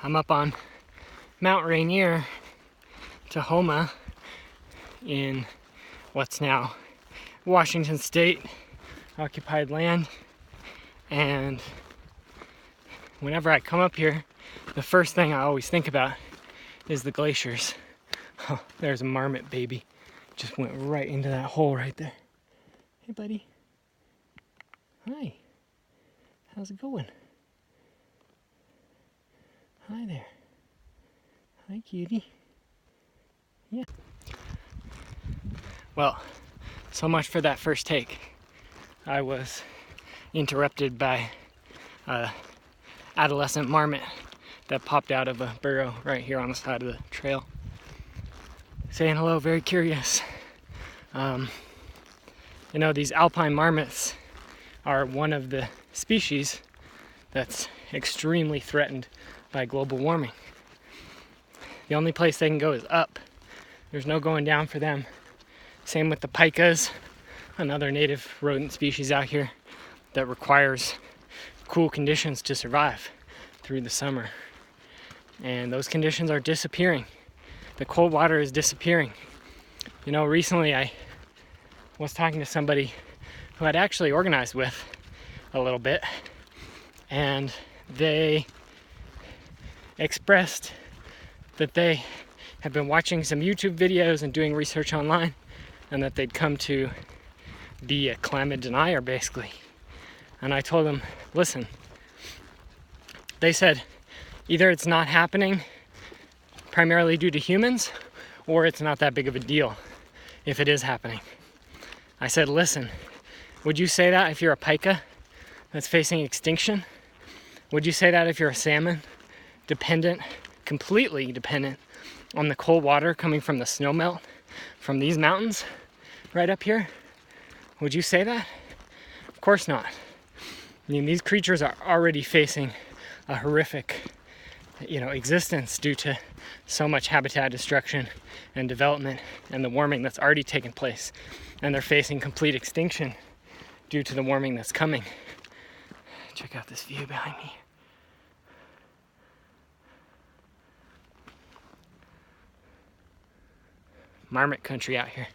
I'm up on Mount Rainier, Tahoma, in what's now Washington State, occupied land. And whenever I come up here, the first thing I always think about is the glaciers. Oh, there's a marmot baby. Just went right into that hole right there. Hey, buddy. Hi. How's it going? Hi there. Hi, cutie. Yeah. Well, so much for that first take. I was interrupted by an adolescent marmot that popped out of a burrow right here on the side of the trail. Saying hello, very curious. You know, these alpine marmots are one of the species that's extremely threatened by global warming. The only place they can go is up. There's no going down for them. Same with the pikas, another native rodent species out here that requires cool conditions to survive through the summer. And those conditions are disappearing. The cold water is disappearing. You know, recently I was talking to somebody who I'd actually organized with a little bit, and they expressed that they had been watching some YouTube videos and doing research online, and that they'd come to be a climate denier, basically. And I told them, listen, they said, either it's not happening primarily due to humans, or it's not that big of a deal if it is happening. I said, listen, would you say that if you're a pika that's facing extinction? Would you say that if you're a salmon, completely dependent on the cold water coming from the snowmelt from these mountains right up here? Would you say that? Of course not. I mean, these creatures are already facing a horrific, existence due to so much habitat destruction and development and the warming that's already taken place. And they're facing complete extinction due to the warming that's coming. Check out this view behind me. Marmot country out here.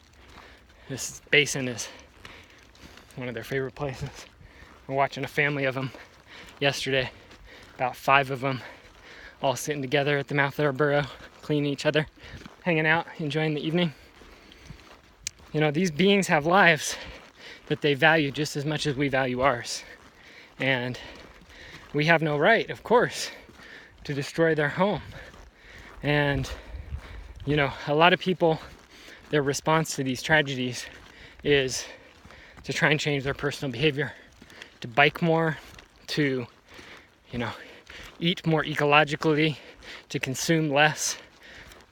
This basin is one of their favorite places. We're watching a family of them yesterday, about 5 of them, all sitting together at the mouth of their burrow, cleaning each other, hanging out, enjoying the evening. You know, these beings have lives that they value just as much as we value ours. And we have no right, of course, to destroy their home. And, a lot of people, their response to these tragedies is to try and change their personal behavior, to bike more, to, eat more ecologically, to consume less.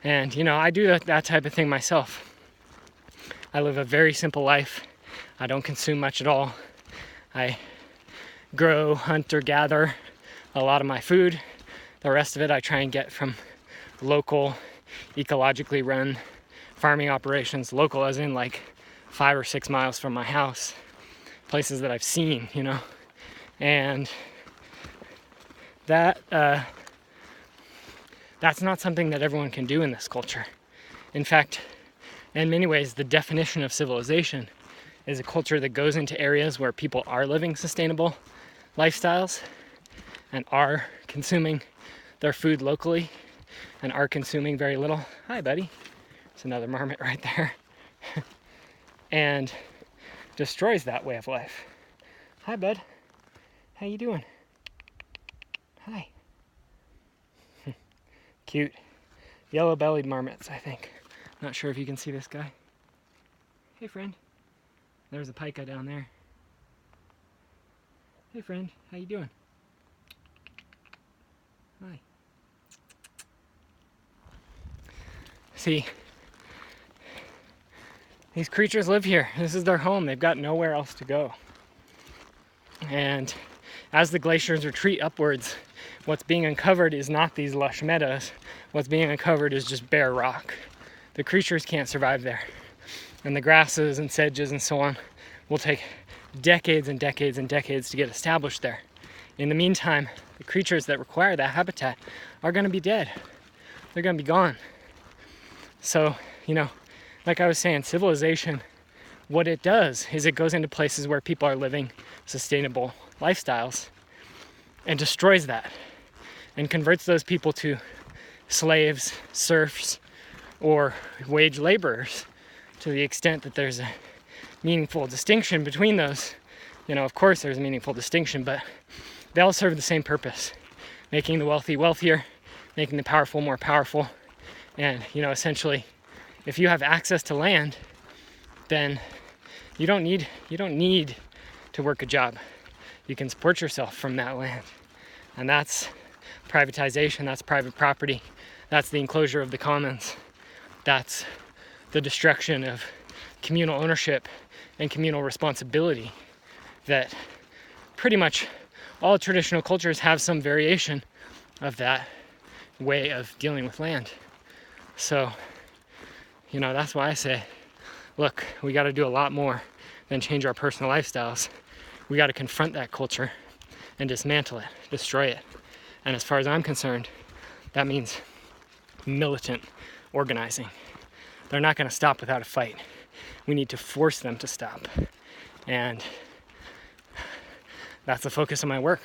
And, I do that type of thing myself. I live a very simple life. I don't consume much at all. I grow, hunt, or gather a lot of my food. The rest of it I try and get from local, ecologically run farming operations. Local as in like 5 or 6 miles from my house. Places that I've seen, And that's not something that everyone can do in this culture. In fact, in many ways, the definition of civilization is a culture that goes into areas where people are living sustainable lifestyles and are consuming their food locally and are consuming very little. Hi, buddy. There's another marmot right there. And destroys that way of life. Hi, bud. How you doing? Hi. Cute. Yellow-bellied marmots, I think. Not sure if you can see this guy. Hey, friend. There's a pika down there. Hey, friend. How you doing? Hi. See, these creatures live here. This is their home. They've got nowhere else to go. And as the glaciers retreat upwards, what's being uncovered is not these lush meadows. What's being uncovered is just bare rock. The creatures can't survive there. And the grasses and sedges and so on will take decades and decades and decades to get established there. In the meantime, the creatures that require that habitat are going to be dead. They're going to be gone. So, like I was saying, civilization, what it does is it goes into places where people are living sustainable lifestyles and destroys that and converts those people to slaves, serfs, or wage laborers, to the extent that there's a meaningful distinction between those. Of course there's a meaningful distinction, but they all serve the same purpose: making the wealthy wealthier, making the powerful more powerful. And essentially, if you have access to land, then you don't need to work a job. You can support yourself from that land. And that's privatization, that's private property, that's the enclosure of the commons, that's the destruction of communal ownership and communal responsibility that pretty much all traditional cultures have some variation of that way of dealing with land. So, that's why I say, look, we got to do a lot more than change our personal lifestyles. We got to confront that culture and dismantle it, destroy it. And as far as I'm concerned, that means militant organizing. They're not going to stop without a fight. We need to force them to stop. And that's the focus of my work.